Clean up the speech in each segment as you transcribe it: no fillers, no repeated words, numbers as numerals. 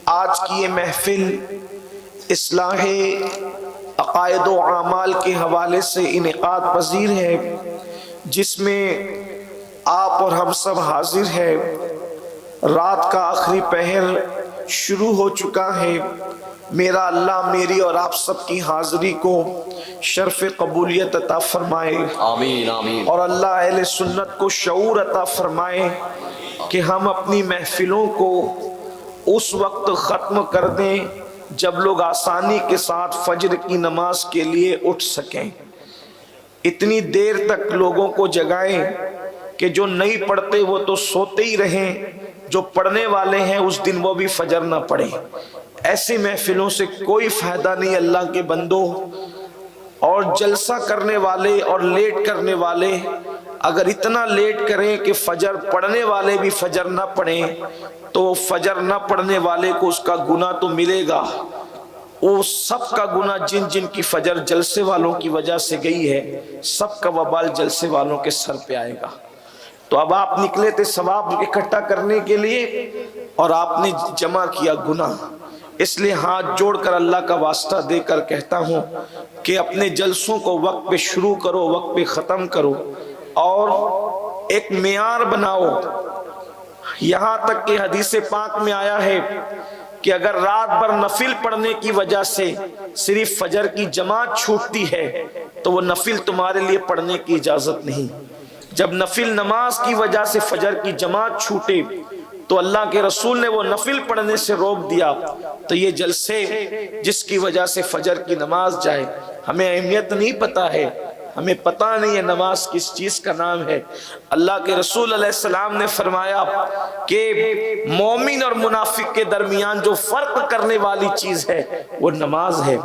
آج کی یہ محفل اصلاح عقائد و اعمال کے حوالے سے انعقاد پذیر ہے، جس میں آپ اور ہم سب حاضر ہیں۔ رات کا آخری پہر شروع ہو چکا ہے۔ میرا اللہ میری اور آپ سب کی حاضری کو شرف قبولیت عطا فرمائے، آمین آمین۔ اور اللہ اہل سنت کو شعور عطا فرمائے کہ ہم اپنی محفلوں کو اس وقت ختم کر دیں جب لوگ آسانی کے ساتھ فجر کی نماز کے لیے اٹھ سکیں۔ اتنی دیر تک لوگوں کو جگائیں کہ جو نہیں پڑھتے وہ تو سوتے ہی رہیں، جو پڑھنے والے ہیں اس دن وہ بھی فجر نہ پڑھیں۔ ایسی محفلوں سے کوئی فائدہ نہیں اللہ کے بندو۔ اور جلسہ کرنے والے اور لیٹ کرنے والے اگر اتنا لیٹ کریں کہ فجر پڑھنے والے بھی فجر نہ پڑھیں تو فجر نہ پڑھنے والے کو اس کا گناہ تو ملے گا، وہ سب کا گناہ جن جن کی فجر جلسے والوں کی وجہ سے گئی ہے سب کا وبال جلسے والوں کے سر پہ آئے گا۔ تو اب آپ نکلے تھے ثواب اکٹھا کرنے کے لیے اور آپ نے جمع کیا گناہ، اس لیے ہاتھ جوڑ کر اللہ کا واسطہ دے کر کہتا ہوں کہ اپنے جلسوں کو وقت پہ شروع کرو، وقت پہ ختم کرو، اور ایک معیار بناؤ۔ یہاں تک کہ حدیث پاک میں آیا ہے کہ اگر رات بھر نفل پڑھنے کی وجہ سے صرف فجر کی جماعت چھوٹتی ہے تو وہ نفل تمہارے لیے پڑھنے کی اجازت نہیں۔ جب نفل نماز کی وجہ سے فجر کی جماعت چھوٹے تو اللہ کے رسول نے وہ نفل پڑھنے سے روک دیا، تو یہ جلسے جس کی وجہ سے فجر کی نماز جائے، ہمیں اہمیت نہیں پتا ہے، ہمیں پتہ نہیں ہے نماز کس چیز کا نام ہے۔ اللہ کے رسول علیہ السلام نے فرمایا کہ مومن اور منافق کے درمیان جو فرق کرنے والی چیز ہے وہ نماز ہے۔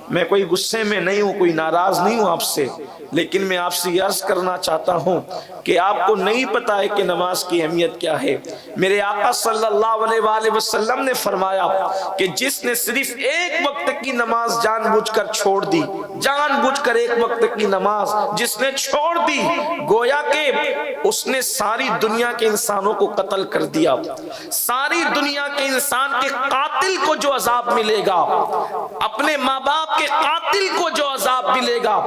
میں کوئی غصے میں نہیں ہوں، کوئی ناراض نہیں ہوں آپ سے، لیکن میں آپ سے یہ عرض کرنا چاہتا ہوں کہ آپ کو نہیں پتا ہے کہ نماز کی اہمیت کیا ہے۔ میرے آقا صلی اللہ علیہ وآلہ وسلم نے فرمایا کہ جس نے صرف ایک وقت کی نماز جان بوجھ کر چھوڑ دی، جان بوجھ کر ایک وقت کی نماز جس نے چھوڑ دی، گویا کہ اس نے ساری دنیا کے انسانوں کو قتل کر دیا۔ ساری دنیا کے انسان کے قاتل کو جو عذاب ملے گا، اپنے ماں باپ کے قاتل کو جو عذاب ملے گا،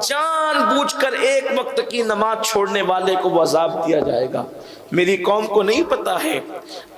جان بوجھ کر ایک وقت کی نماز چھوڑنے والے کو وہ عذاب دیا جائے گا۔ میری قوم کو نہیں پتا ہے۔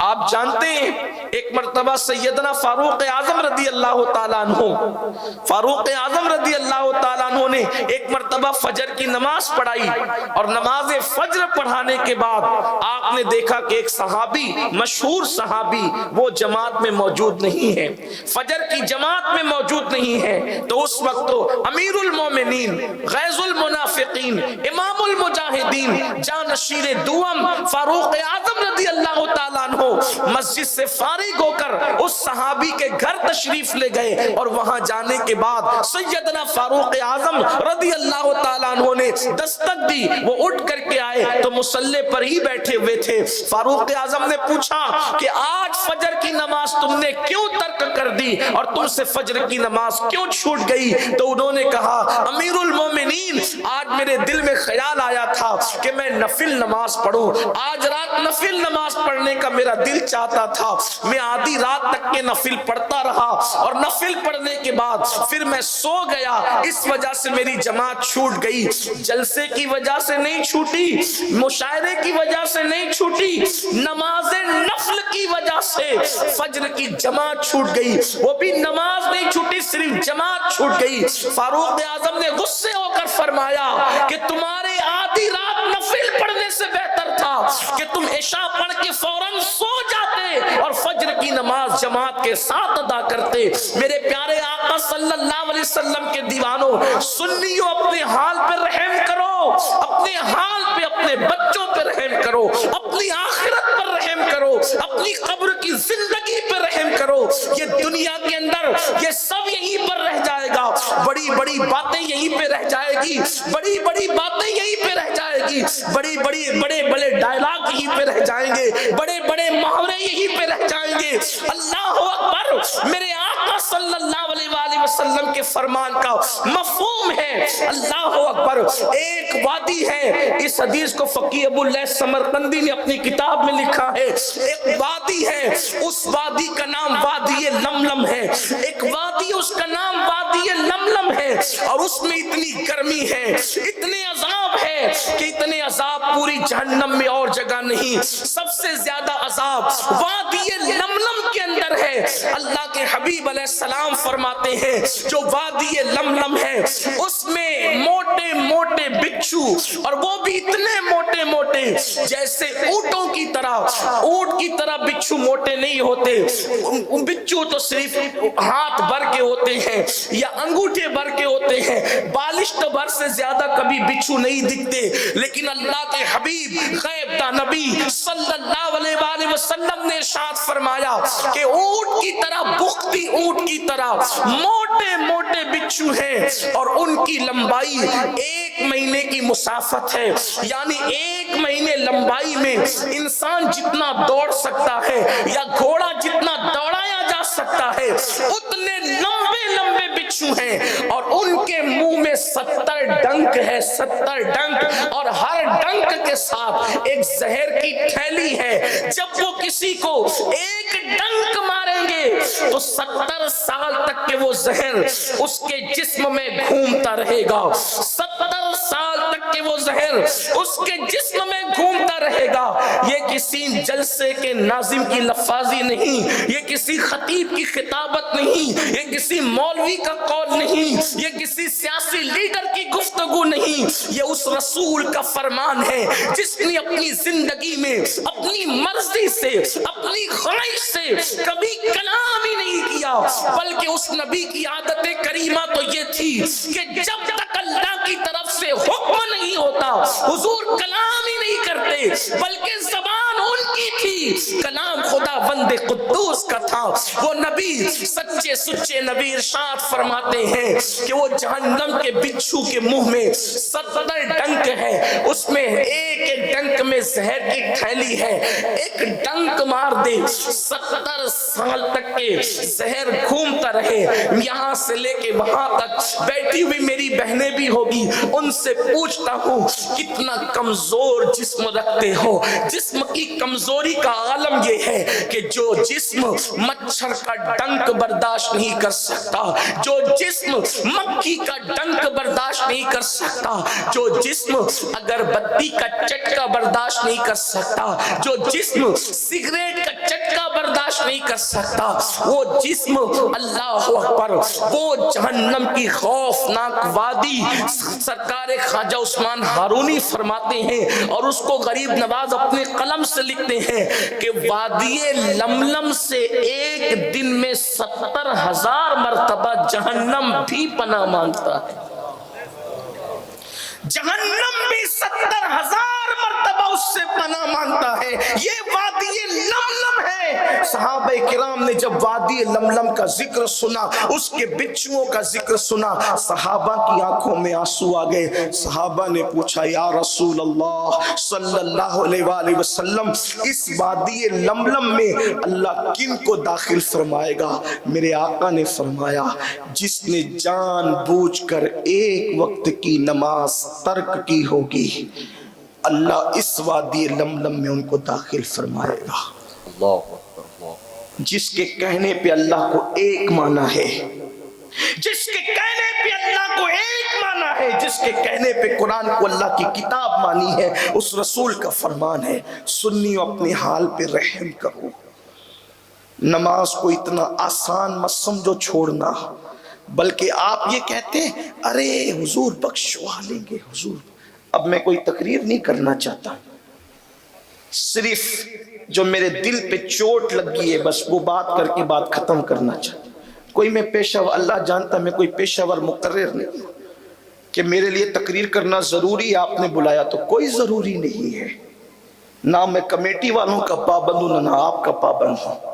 آپ جانتے ہیں ایک مرتبہ سیدنا فاروق اعظم رضی اللہ تعالیٰ عنہ، فاروق اعظم رضی اللہ تعالیٰ عنہ نے ایک مرتبہ فجر کی نماز پڑھائی، اور نماز فجر پڑھانے کے بعد آپ نے دیکھا کہ ایک صحابی، مشہور صحابی، وہ جماعت میں موجود نہیں ہے، فجر کی جماعت میں موجود نہیں ہے۔ تو اس وقت امیر المومنین، غیظ المنافقین، امام المجاہدین، جانشیر دوم فاروق اعظم رضی اللہ تعالیٰ عنہ مسجد سے فارغ ہو کر اس صحابی کے گھر تشریف لے گئے، اور وہاں جانے کے بعد سیدنا فاروق اعظم رضی اللہ تعالیٰ عنہ نے دستک دی، وہ اٹھ کر کے آئے تو مصلی پر ہی بیٹھے ہوئے تھے۔ فاروق اعظم نے پوچھا کہ آج فجر کی نماز تم نے کیوں ترک کر دی اور تم سے فجر کی نماز کیوں چھوٹ گئی؟ تو انہوں نے کہا امیر المومنین، آج میرے دل میں خیال آیا تھا کہ میں نفل نماز پڑھوں، آج رات نفل نماز پڑھنے کا میرا دل چاہتا تھا، میں آدھی رات تک کے نفل پڑھتا رہا، اور نفل پڑھنے کے بعد پھر میں سو گیا، اس وجہ سے میری جماعت چھوٹ گئی۔ جلسے کی وجہ سے نہیں چھوٹی، مشاعرے کی وجہ سے نہیں چھوٹی، نماز نفل کی وجہ سے فجر کی جماعت چھوٹ گئی، وہ بھی نماز نہیں چھوٹی، صرف جماعت چھوٹ گئی۔ فاروق اعظم نے غصے ہو کر فرمایا کہ تمہارے آدھی رات نفل پڑھنے سے بہتر تھا کہ تم عشاء پڑھ کے فوراً سو جاتے اور فجر کی نماز جماعت کے ساتھ ادا کرتے۔ میرے پیارے آقا صلی اللہ علیہ وسلم کے دیوانوں، سنیوں، اپنے حال پر رحم کرو، اپنے حال پہ، اپنے بچوں پہ رحم کرو، اپنی آخرت پر رحم کرو، اپنی قبر کی زندگی پہ رحم کرو۔ یہ دنیا کے اندر یہ سب یہیں پر رہ جائے گا، بڑی بڑی باتیں یہیں پہ رہ جائے گی، بڑی بڑی باتیں یہیں پہ رہ جائے گی، بڑے بڑے ڈائلاگ یہیں پہ رہ جائیں گے، بڑے بڑے محاورے یہیں پہ رہ جائیں گے۔ اللہ اکبر! میرے آقا صلی اللہ علیہ وآلہ وسلم کے فرمان کا مفہوم ہے۔ اللہ اکبر، ایک وادی ہے، اس حدیث کو فقیہ ابو اللیث سمرقندی نے اپنی کتاب میں لکھا ہے، ایک وادی ہے، اس وادی کا نام وادی لملم ہے، ایک وادی اس کا نام وادی لملم ہے، اور اس میں اتنی گرمی ہے، اتنے عذاب ہے کہ اتنے عذاب پوری جہنم میں اور جگہ نہیں، سب سے زیادہ عذاب وادی لملم کے اندر ہے۔ اللہ کے حبیب علیہ السلام فرماتے ہیں جو وادی لملم ہے اس میں موٹے موٹے بچھو، اور وہ بھی اتنے موٹے موٹے جیسے اونٹوں کی طرح، اونٹ کی طرح بچھو موٹے نہیں ہوتے، بچھو تو صرف ہاتھ بھر کے ہوتے ہیں یا انگوٹھے بھر کے ہوتے ہیں، بالشت بھر سے زیادہ کبھی بچھو نہیں دکھتے، لیکن اللہ کے حبیب غیب دا نبی صلی اللہ علیہ وآلہ وسلم نے ارشاد فرمایا کہ اونٹ کی طرح، بختی اونٹ کی طرح موٹے موٹے بچھو ہیں، اور ان کی لمبائی 1 مہینے کی مسافت ہے، یعنی 1 مہینے لمبائی میں انسان جتنا دوڑ سکتا ہے یا گھوڑا جتنا دوڑایا جا سکتا ہے اتنے لمبے لمبے بچھو ہیں، اور ان کے منہ میں 70 ڈنک ہے، 70 ڈنک، اور ہر ڈنک کے ساتھ ایک زہر کی تھیلی ہے، جب وہ کسی کو ایک ڈنک ماریں گے تو 70 سال تک کے وہ زہر اس کے جسم میں گھومتا رہے گا، 70 سال تک کے وہ زہر اس کے جسم میں گھومتا رہے گا۔ یہ کسی جلسے کے ناظم کی لفاظی نہیں، یہ کسی خطیب کی خطابت نہیں، یہ کسی مولوی کا قول نہیں، یہ کسی سیاسی لیڈر کی گفتگو نہیں، یہ اس رسول کا فرمان ہے جس نے اپنی زندگی میں اپنی مرضی سے، اپنی خواہش سے کبھی کلام ہی نہیں کیا، بلکہ اس نبی کی عادت کریمہ تو یہ تھی کہ جب تک اللہ کی طرف سے حکم نہیں ہوتا حضور کلام ہی نہیں کرتے، بلکہ زبان ان کی تھی، کلام خدا بند قدوس کا تھا۔ وہ نبی سچے سچے نبی ارشاد فرماتے ہیں کہ وہ جہنم کے بچھو کے منہ میں 70 ڈنک ہے، اس میں ایک ایک ڈنک میں زہر کی تھیلی ہے، ایک ڈنک مار دے 70 سال تک کے زہر گھومتا رہے، یہاں سے لے کے وہاں تک بیٹھی ہوئی میری بہنیں بھی ہوگی، ان سے پوچھتا ہوں کتنا کمزور جسم رکھتے ہو؟ جسم کی کمزوری کا عالم یہ ہے کہ جو جسم مچھر کا ڈنک برداشت نہیں کر سکتا، جو جسم مکھی کا ڈنک برداشت نہیں کر سکتا، جو جسم اگر بتی کا چٹکا برداشت نہیں کر سکتا، جو جسم سگریٹ کا چٹکا برداشت نہیں کر سکتا، وہ جسم اللہ اکبر، وہ جہنم کی خوفناک وادی سرکار خواجہ عثمان ہارونی فرماتے ہیں، اور اس کو غریب نواز اپنے قلم سے لکھتے ہیں کہ وادی لملم سے ایک دن میں 70,000 مرتبہ جہنم بھی پناہ مانگتا ہے، جہنم بھی 70,000 مرتبہ اس سے پناہ مانگتا ہے۔ یہ وادی لملم ہے۔ صحابہ کرام نے جب وادی لملم کا ذکر سنا، اس کے بچھوؤں کا ذکر سنا، صحابہ کی آنکھوں میں آنسو آ گئے۔ صحابہ نے پوچھا یا رسول اللہ صلی اللہ علیہ وآلہ وسلم، اس وادی لملم میں اللہ کن کو داخل فرمائے گا؟ میرے آقا نے فرمایا جس نے جان بوجھ کر ایک وقت کی نماز ترک کی ہوگی، اللہ اس وادی لملم میں ان کو داخل فرمائے گا۔ اللہ جس کے کہنے پہ اللہ کو ایک معنی ہے، جس کے کہنے پہ اللہ کو ایک معنی ہے، جس کے کہنے پہ قرآن کو اللہ کی کتاب مانی ہے، اس رسول کا فرمان ہے سنیو اپنے حال پہ رحم کرو، نماز کو اتنا آسان مت سمجھو چھوڑنا، بلکہ آپ یہ کہتے ہیں ارے حضور بخشوا لیں گے حضور۔ اب میں کوئی تقریر نہیں کرنا چاہتا، صرف جو میرے دل پہ چوٹ لگ گئی ہے بس وہ بات کر کے بات ختم کرنا چاہتا۔ کوئی میں پیشہ ور، اللہ جانتا میں کوئی پیشہ ور مقرر نہیں کہ میرے لیے تقریر کرنا ضروری ہے، آپ نے بلایا تو کوئی ضروری نہیں ہے، نہ میں کمیٹی والوں کا پابند ہوں نہ آپ کا پابند ہوں،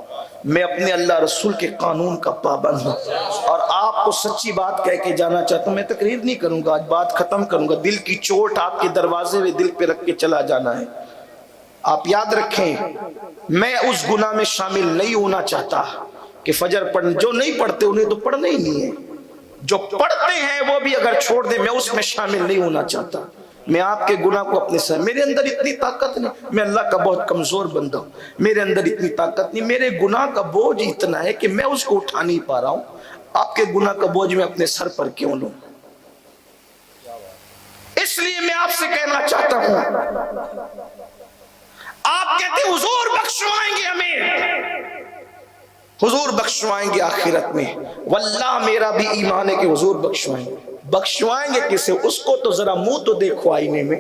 میں اپنے اللہ رسول کے قانون کا پابند ہوں، اور آپ کو سچی بات کہہ کے جانا چاہتا ہوں۔ میں تقریر نہیں کروں گا، آج بات ختم کروں گا، دل کی چوٹ آپ کے دروازے میں دل پہ رکھ کے چلا جانا ہے۔ آپ یاد رکھیں میں اس گناہ میں شامل نہیں ہونا چاہتا کہ فجر پڑھ, جو نہیں پڑھتے انہیں تو پڑھنا ہی نہیں ہے, جو پڑھتے ہیں وہ بھی اگر چھوڑ دیں میں اس میں شامل نہیں ہونا چاہتا. میں آپ کے گناہ کو اپنے ساتھ, میرے اندر اتنی طاقت نہیں, میں اللہ کا بہت کمزور بندہ ہوں, میرے اندر اتنی طاقت نہیں, میرے گناہ کا بوجھ اتنا ہے کہ میں اس کو اٹھا نہیں پا رہا ہوں. آپ کے گناہ کا بوجھ میں اپنے سر پر کیوں لوں؟ اس لیے میں آپ سے کہنا چاہتا ہوں, آپ کہتے ہیں حضور بخشوائیں گے ہمیں, حضور بخشوائیں گے آخرت میں, واللہ میرا بھی ایمان ہے کہ حضور بخشوائیں گے. بخشوائیں گے کسے؟ اس کو تو ذرا منہ تو دیکھو آئینے میں.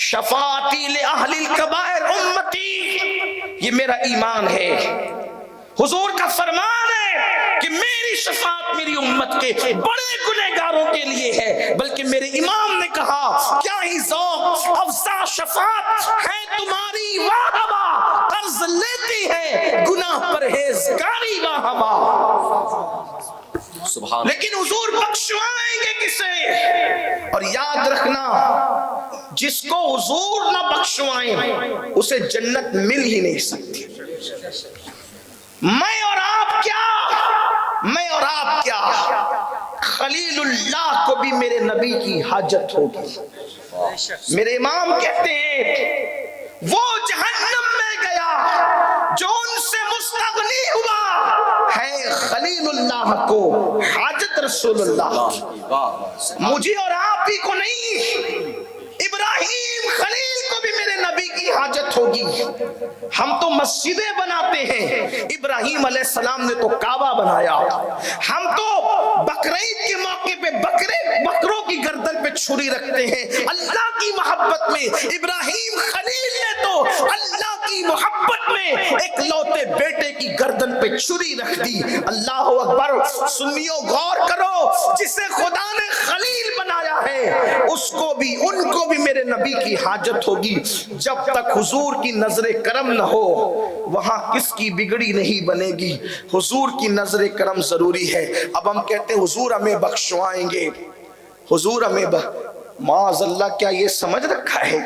شفاعتی لأہل الکبائر امتی, یہ میرا ایمان ہے, حضور کا فرمان ہے کہ میری شفاعت میری امت کے بڑے گنہگاروں کے لیے ہے. بلکہ میرے امام نے کہا کیا ہی ذوق افزا شفاعت ہے تمہاری, واہ واہ قرض لیتی ہے گناہ پرہیزگاری, واہ واہ. لیکن حضور بخشوائیں گے کسے؟ اور یاد رکھنا, جس کو حضور نہ بخشوائیں اسے جنت مل ہی نہیں سکتی. میں اور آپ کیا, خلیل اللہ کو بھی میرے نبی کی حاجت ہوگی. میرے امام کہتے ہیں وہ جہنم میں گیا جو ان سے مستغنی ہوا ہے خلیل اللہ کو حاجت رسول اللہ. مجھے اور آپ ہی کو نہیں, ابراہیم خلیل کو بھی میرے نبی کی حاجت ہوگی. ہم تو مسجدیں بناتے ہیں, ابراہیم علیہ السلام نے تو کعبہ بنایا. ہم تو بقرعید کے موقع پہ بکروں کی گردن پہ چھری رکھتے ہیں. اللہ کی محبت میں ابراہیم خلیل نے تو اللہ کی محبت میں ایک لوتے بیٹے کی گردن پہ چھری رکھ دی. اللہ اکبر. سنیو غور کرو, جسے خدا نے خلیل بنایا ہے اس کو بھی ان کو بھی میرے نبی کی حاجت ہوگی. جب تک حضور کی نظر کرم نہ ہو وہاں کس کی بگڑی نہیں بنے گی. حضور کی نظر کرم ضروری ہے. اب ہم کہتے ہیں حضور ہمیں بخشوائیں گے, حضور ہمیں معاذ اللہ کیا یہ سمجھ رکھا ہے,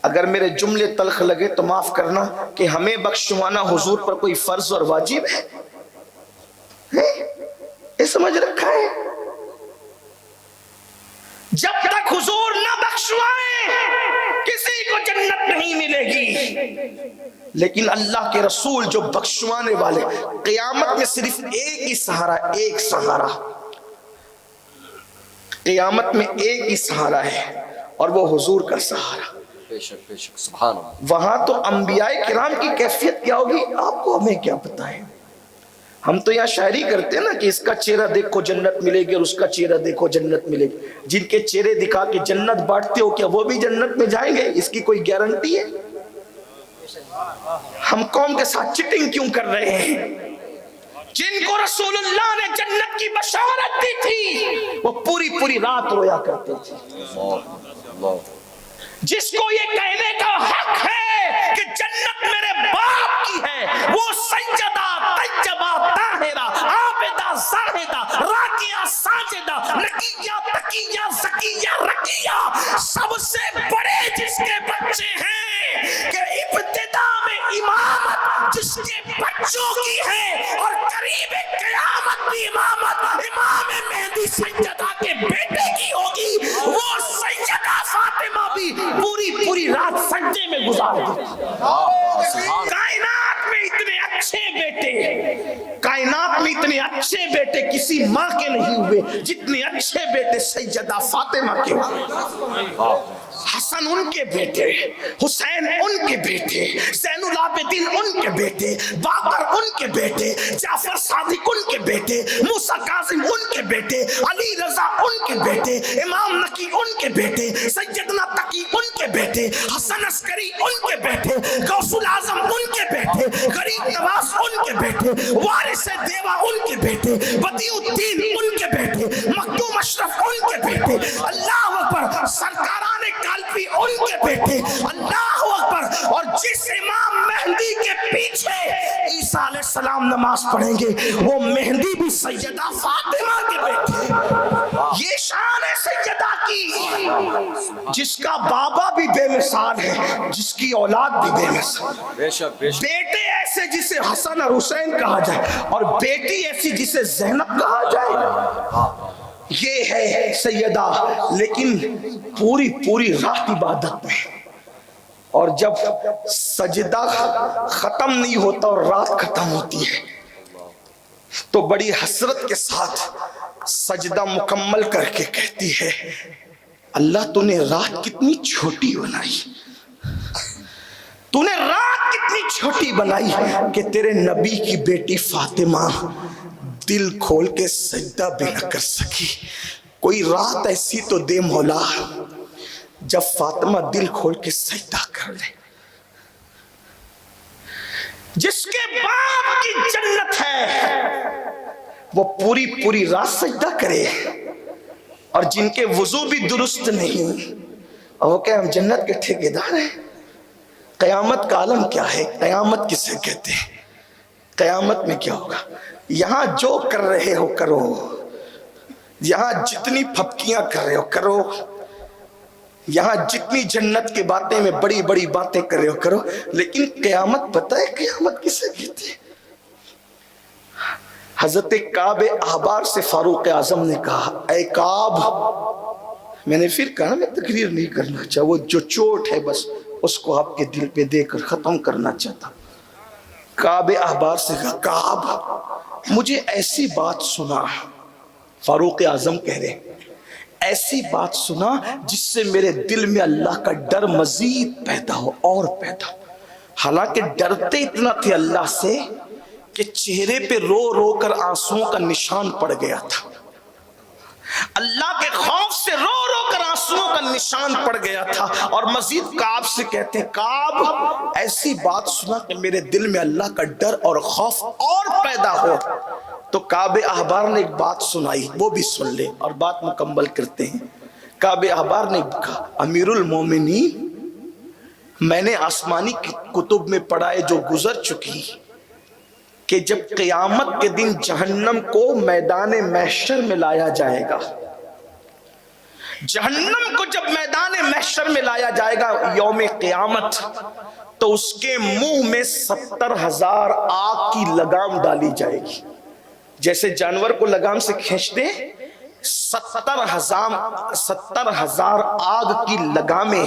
اگر میرے جملے تلخ لگے تو معاف کرنا, کہ ہمیں بخشوانا حضور پر کوئی فرض اور واجب ہے؟ یہ سمجھ رکھا ہے. جب تک حضور نہ بخشوائے کسی کو جنت نہیں ملے گی. لیکن اللہ کے رسول جو بخشوانے والے, قیامت میں صرف ایک ہی سہارا, ایک سہارا قیامت میں ایک ہی سہارا ہے, اور وہ حضور کا سہارا. بے شک سبحان اللہ. وہاں تو انبیاء کرام کی کیفیت کیا ہوگی آپ کو ہمیں کیا پتہ ہے. ہم تو یہاں شاعری کرتے ہیں نا کہ اس کا چہرہ دیکھو جنت ملے گی اور اس کا چہرہ دیکھو جنت ملے گی. جن کے چہرے دکھا کے جنت بانٹتے ہو کیا وہ بھی جنت میں جائیں گے؟ اس کی کوئی گارنٹی ہے؟ ہم قوم کے ساتھ چٹنگ کیوں کر رہے ہیں؟ جن کو رسول اللہ نے جنت کی بشارت دی تھی وہ پوری رات رویا کرتے تھے. جس کو یہ کہنے کا حق ہے کہ جنت میرے باپ کی ہے, وہ سجدہ تجبہ طاہرہ عابدہ زاہدہ راکعہ ساجدہ نقیہ تقیہ زکیہ رقیہ, سب سے بڑے جس کے بچے ہیں, کہ ابتدا میں امامت جس کے بچوں کی ہے اور قریب قیامت بھی امامت امام مہدی سجدہ کے بیٹے کی ہوگی. وہ سیدہ فاطمہ بھی پوری رات سجدے میں گزار دی. کائنات میں اتنے اچھے بیٹے کسی ماں کے نہیں ہوئے جتنے اچھے بیٹے سیدہ فاطمہ کے ہوئے. حسن ان کے بیٹے, حسین ان کے بیٹے, زین العابدین ان کے بیٹے, باقر ان کے بیٹے, جعفر صادق ان کے بیٹے, موسیٰ کاظم ان کے بیٹے, علی رضا ان کے بیٹے, امام نقی ان کے بیٹے, سیدنا تقی ان کے بیٹے, حسن عسکری ان کے بیٹے, غوث العظم ان کے بیٹے, غریب نواز ان کے بیٹے, وارث دیوا ان کے بیٹے, بدیع الدین ان کے بیٹے, مخدوم اشرف ان کے بیٹے, اللہ اکبر, سرکاران کالپی ان کے بیٹے, اللہ اکبر. اور جس امام مہدی کے پیچھے عیسیٰ علیہ السلام نماز پڑھیں گے وہ مہدی بھی سیدہ فاطمہ کے بیٹے. یہ شان ہے سیدہ کی, جس کا بابا بھی بے مثال ہے, جس کی اولاد بھی بے مثال. بیٹے ایسے جس جسے حسن اور حسین کہا جائے، اور بیٹی ایسی جسے زینب کہا جائے، یہ ہے سیدہ، لیکن پوری رات عبادت میں، اور جب سجدہ ختم نہیں ہوتا اور رات ختم ہوتی ہے تو بڑی حسرت کے ساتھ سجدہ مکمل کر کے کہتی ہے، اللہ تو نے رات کتنی چھوٹی بنائی، تو نے رات کتنی چھوٹی بنائی کہ تیرے نبی کی بیٹی فاطمہ دل کھول کے سجدہ بھی نہ کر سکی، کوئی رات ایسی تو دے مولا جب فاطمہ دل کھول کے سجدہ کر لے، جس کے باپ کی جنت ہے وہ پوری رات سجدہ کرے، اور جن کے وضو بھی درست نہیں اور وہ کہ ہم جنت کے ٹھیکیدار ہیں۔ قیامت کا عالم کیا ہے؟ قیامت کسے کہتے ہیں؟ قیامت میں کیا ہوگا؟ یہاں جو کر رہے ہو کرو، یہاں جتنی پھپکیاں کر رہے ہو کرو، یہاں جتنی جنت کی باتیں میں بڑی باتیں کر رہے ہو کرو، لیکن قیامت پتہ ہے قیامت کسے کہتے ہیں؟ حضرت کعب احبار سے فاروق اعظم نے کہا، اے کعب، میں نے پھر کہا میں تقریر نہیں کرنا چاہتا، وہ جو چوٹ ہے بس اس کو آپ کے دل پہ دے کر ختم کرنا چاہتا۔ کعب احبار سے کہا، کعب مجھے ایسی بات سنا، فاروق اعظم کہہ رہے ایسی بات سنا جس سے میرے دل میں اللہ کا ڈر مزید پیدا ہو اور پیدا ہو۔ حالانکہ ڈرتے اتنا تھے اللہ سے کہ چہرے پہ رو کر آنسوؤں کا نشان پڑ گیا تھا، اللہ کے خوف سے رو کر آنسوؤں کا نشان پڑ گیا تھا، اور مزید کعب سے کہتے ہیں، کعب ایسی بات سنا کہ میرے دل میں اللہ کا ڈر اور خوف اور پیدا ہو۔ تو کعب احبار نے ایک بات سنائی، وہ بھی سن لے اور بات مکمل کرتے ہیں۔ کعب احبار نے کہا، امیر المومنین، میں نے آسمانی کتب میں پڑھا ہے جو گزر چکی کہ جب قیامت کے دن جہنم کو میدان محشر میں لایا جائے گا، جہنم کو جب میدان محشر میں لایا جائے گا یوم قیامت، تو اس کے منہ میں 70,000 آگ کی لگام ڈالی جائے گی، جیسے جانور کو لگام سے کھینچتے 70,000 آگ کی لگامیں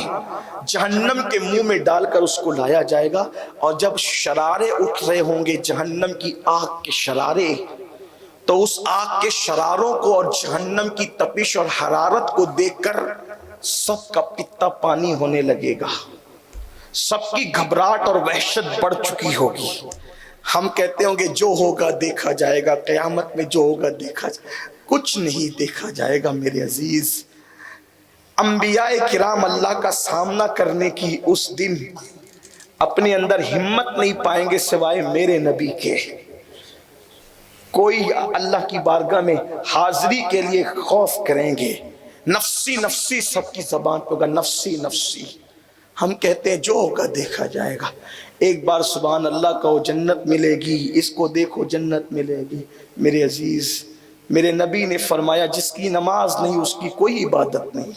جہنم کے منہ میں ڈال کر اس کو لایا جائے گا، اور جب شرارے اٹھ رہے ہوں گے جہنم کی آگ کے شرارے، تو اس آگ کے شراروں کو اور جہنم کی تپش اور حرارت کو دیکھ کر سب کا پتا پانی ہونے لگے گا، سب کی گھبراہٹ اور وحشت بڑھ چکی ہوگی۔ ہم کہتے ہوں گے جو ہوگا دیکھا جائے گا، قیامت میں جو ہوگا دیکھا جائے گا، کچھ نہیں دیکھا جائے گا میرے عزیز۔ انبیاء کرام اللہ کا سامنا کرنے کی اس دن اپنے اندر ہمت نہیں پائیں گے سوائے میرے نبی کے۔ کوئی اللہ کی بارگاہ میں حاضری کے لیے خوف کریں گے، نفسی نفسی سب کی زبان پہ ہوگا، نفسی نفسی۔ ہم کہتے ہیں جو ہوگا دیکھا جائے گا، ایک بار سبحان اللہ کہو جنت ملے گی، اس کو دیکھو جنت ملے گی۔ میرے عزیز، میرے نبی نے فرمایا جس کی نماز نہیں اس کی کوئی عبادت نہیں۔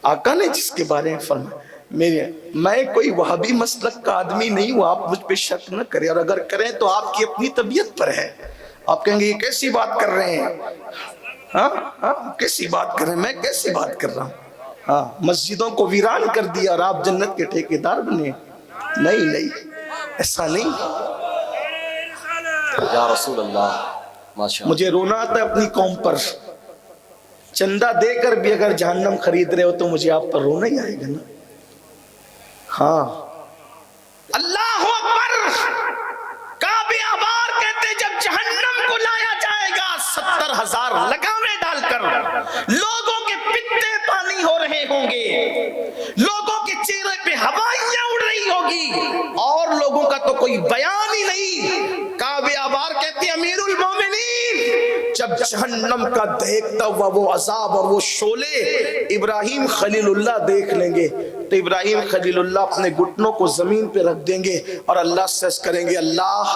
آقا نے جس کے بارے میں فرمایا، میں کوئی وہابی مسلک کا آدمی نہیں ہوں، آپ مجھ پہ شک نہ کریں، اور اگر کریں تو آپ کی اپنی طبیعت پر ہے۔ آپ کہیں گے یہ کیسی بات کر رہے ہیں؟ ہاں کیسی بات کر رہے ہیں؟ میں کیسی بات کر رہا ہوں؟ ہاں، مسجدوں کو ویران کر دیا اور آپ جنت کے ٹھیکیدار بنے؟ نہیں، ایسا نہیں۔ یا رسول اللہ، ماشاء اللہ۔ مجھے رونا آتا ہے اپنی قوم پر، چندہ دے کر بھی اگر جہنم خرید رہے ہو تو مجھے آپ پر رونا ہی آئے گا نا۔ ہاں، اللہ اکبر۔ کعب احبار کہتے جب جہنم کو لایا جائے گا 70,000 لگامیں ڈال کر، لوگوں کے پتے پانی ہو رہے ہوں گے، لوگوں کے چہرے پہ ہوائیاں اڑ رہی ہوگی، اور لوگوں کا تو کوئی بیان ہی نہیں۔ کعب احبار کہتے امیر المومنین، جب جہنم کا دیکھتا ہوا وہ عذاب اور وہ شعلے ابراہیم خلیل اللہ دیکھ لیں گے تو ابراہیم خلیل اللہ اپنے گھٹنوں کو زمین پہ رکھ دیں گے اور اللہ سے عرض کریں گے، اللہ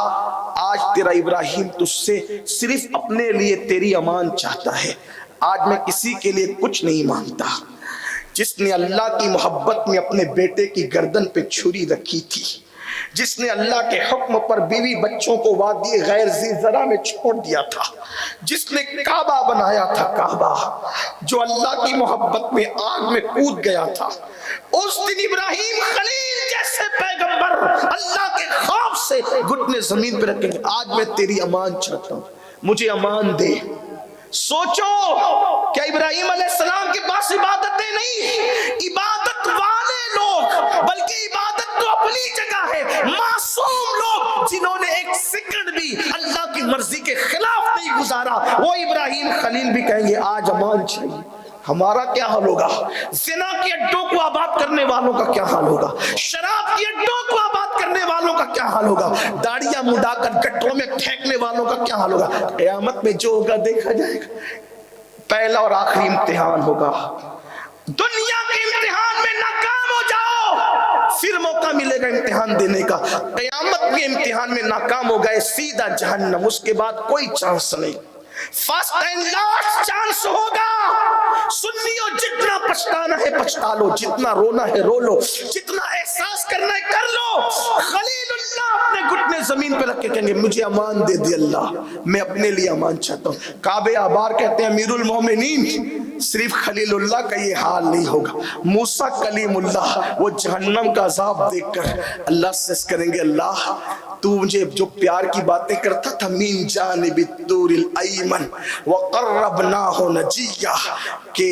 آج تیرا ابراہیم تجھ سے صرف اپنے لیے تیری امان چاہتا ہے، آج میں کسی کے لیے کچھ نہیں مانگتا۔ جس نے اللہ کی محبت میں اپنے بیٹے کی گردن پہ چھری رکھی تھی، جس نے اللہ کے حکم پر بیوی بچوں کو وادی غیر ذی زرع میں چھوڑ دیا تھا، جس نے کعبہ بنایا تھا، کعبہ جو اللہ کی محبت میں آگ میں کود گیا تھا، اس دن ابراہیم خلیل جیسے پیغمبر اللہ کے خوف سے گھٹنے زمین پہ رکھیں گے، آج میں تیری امان چاہتا ہوں، مجھے امان دے۔ سوچو کیا ابراہیم علیہ السلام کے پاس عبادتیں نہیں، عبادت والے لوگ، بلکہ عبادت تو اپنی جگہ ہے، معصوم لوگ جنہوں نے ایک سیکنڈ بھی اللہ کی مرضی کے خلاف نہیں گزارا، وہ ابراہیم خلیل بھی کہیں گے آج امان چاہیے۔ ہمارا کیا حال ہوگا؟ زنا کے اڈوں کو آباد کرنے والوں کا کیا حال ہوگا؟ شراب کے اڈوں کو آباد کرنے والوں کا کیا حال ہوگا؟ داڑیاں مڈا کر گٹروں میں پھینکنے والوں کا کیا حال ہوگا؟ قیامت میں جو ہوگا دیکھا جائے گا۔ پہلا اور آخری امتحان ہوگا، دنیا کے امتحان میں ناکام ہو جاؤ پھر موقع ملے گا امتحان دینے کا، قیامت کے امتحان میں ناکام ہو گئے سیدھا جہنم، اس کے بعد کوئی چانس نہیں، فرسٹ اینڈ لاسٹ چانس ہوگا۔ سنیو جتنا پچھتانا ہے پچھتا لو، جتنا رونا ہے رو لو، جتنا احساس کرنا ہے کر لو۔ خلیل اللہ اپنے گھٹنے زمین پہ رکھ کے کہیں گے مجھے امان دے دی اللہ، میں اپنے لیے امان چاہتا ہوں۔ کعبہ آبار کہتے ہیں امیر المومنین، صرف خلیل اللہ کا یہ حال نہیں ہوگا۔ موسیٰ کلیم اللہ وہ جہنم کا عذاب دیکھ کر اللہ سے کریں گے اللہ تو مجھے جو پیار کی باتیں کرتا تھا، من جانب الطور الایمن وقربناہ نجیہ، کہ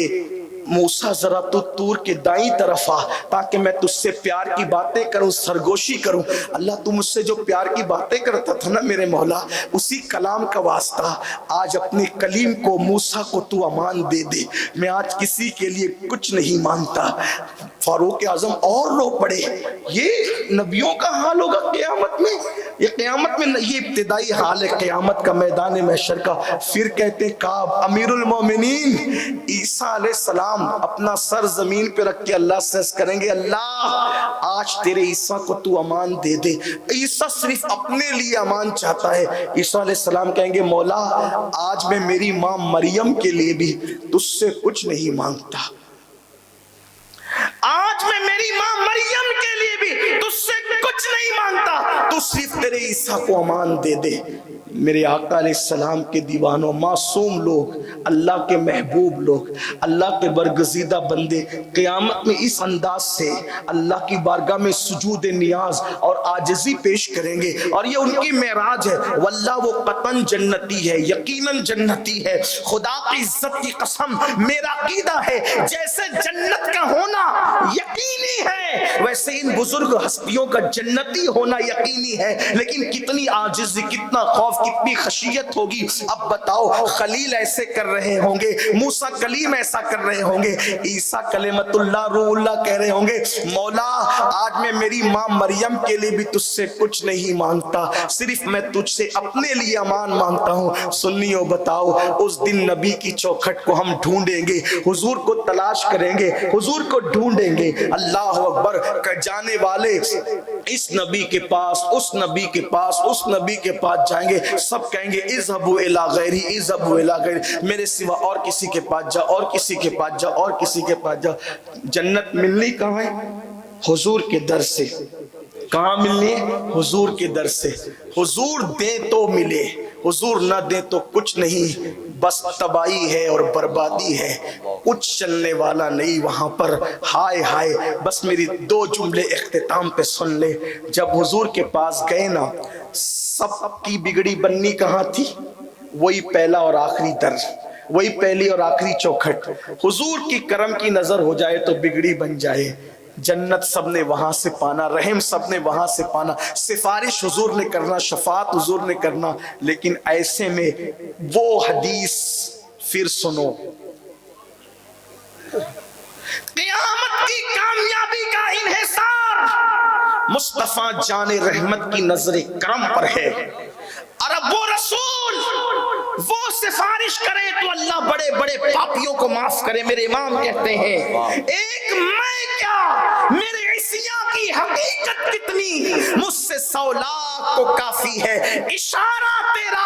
موسیٰ ذرا تو طور کے دائیں طرف آ تاکہ میں تجھ سے پیار کی باتیں کروں، سرگوشی کروں۔ اللہ تو مجھ سے جو پیار کی باتیں کرتا تھا نا میرے مولا، اسی کلام کا واسطہ آج اپنے کلیم کو موسیٰ کو تو امان دے دے، میں آج کسی کے لیے کچھ نہیں مانتا۔ فاروق اعظم اور رو پڑے، یہ نبیوں کا حال ہوگا قیامت میں، یہ قیامت میں یہ ابتدائی حال ہے قیامت کا، میدان محشر کا۔ پھر کہتے ہیں کعب امیر المومنین عیسیٰ علیہ السلام اپنا سر زمین پہ رکھ کے اللہ سے کریں گے اللہ آج تیرے عیسیٰ کو تو امان دے دے۔ عیسیٰ صرف اپنے لیے امان چاہتا ہے، عیسیٰ علیہ السلام کہیں گے مولا آج میں میری ماں مریم کے لیے بھی تجھ سے کچھ نہیں مانگتا، آج میں میری ماں مریم کے لیے بھی تجھ سے کچھ نہیں مانگتا، تو صرف تیرے عیسیٰ کو امان دے دے۔ میرے آقا علیہ السلام کے دیوانوں، معصوم لوگ، اللہ کے محبوب لوگ، اللہ کے برگزیدہ بندے قیامت میں اس انداز سے اللہ کی بارگاہ میں سجود نیاز اور عاجزی پیش کریں گے، اور یہ ان کی معراج ہے۔ واللہ وہ قطعاً جنتی ہے، یقیناً جنتی ہے، خدا کی عزت کی قسم میرا عقیدہ ہے جیسے جنت کا ہونا یقینی ہے ویسے ان بزرگ ہستیوں کا جنتی ہونا یقینی ہے، لیکن کتنی عاجزی، کتنا خوف، کتنی خشیت ہوگی۔ اب بتاؤ خلیل ایسے کر رہے ہوں گے، موسیٰ کلیم ایسا کر رہے ہوں گے، عیسیٰ کلمت اللہ روح اللہ کہہ رہے ہوں گے مولا آج میں میری ماں مریم کے لیے بھی تجھ سے کچھ نہیں مانگتا، صرف میں تجھ سے اپنے لیے امان مانگتا ہوں۔ سنیو بتاؤ اس دن نبی کی چوکھٹ کو ہم ڈھونڈیں گے، حضور کو تلاش کریں گے، حضور کو ڈھونڈیں گے، اللہ اکبر کہ جانے والے اس نبی کے پاس، اس نبی کے پاس، اس نبی کے پاس جائیں گے، سب کہیں گے اذهبوا الی غیری، اذهبوا الی غیری، میرے سوا اور کسی کے پاس جا، اور کسی کے پاس جا، اور کسی کے پاس جا۔ جنت ملنی کہاں ہے؟ حضور کے در سے۔ کہاں ملنی ہے؟ حضور کے در سے۔ حضور دیں تو ملے، حضور نہ دیں تو کچھ نہیں، بس تباہی ہے اور بربادی ہے، کچھ چلنے والا نہیں وہاں پر۔ ہائے ہائے، بس میری دو جملے اختتام پہ سن لے۔ جب حضور کے پاس گئے نا، سب کی بگڑی بننی کہاں تھی؟ وہی پہلا اور آخری در، وہی پہلی اور آخری چوکھٹ۔ حضور کی کرم کی نظر ہو جائے تو بگڑی بن جائے۔ جنت سب نے وہاں سے پانا، رحم سب نے وہاں سے پانا، سفارش حضور نے کرنا، شفاعت حضور نے کرنا۔ لیکن ایسے میں وہ حدیث پھر سنو، قیامت کی کامیابی کا انحصار مصطفیٰ جان رحمت کی نظر کرم پر ہے، اور اب وہ رسول وہ سفارش کرے تو اللہ بڑے بڑے پاپیوں کو معاف کرے۔ میرے امام کہتے ہیں ایک میں کیا میرے عیسیٰ کی حقیقت کتنی، مجھ سے 100 لاکھ کو کافی ہے، اشارہ تیرا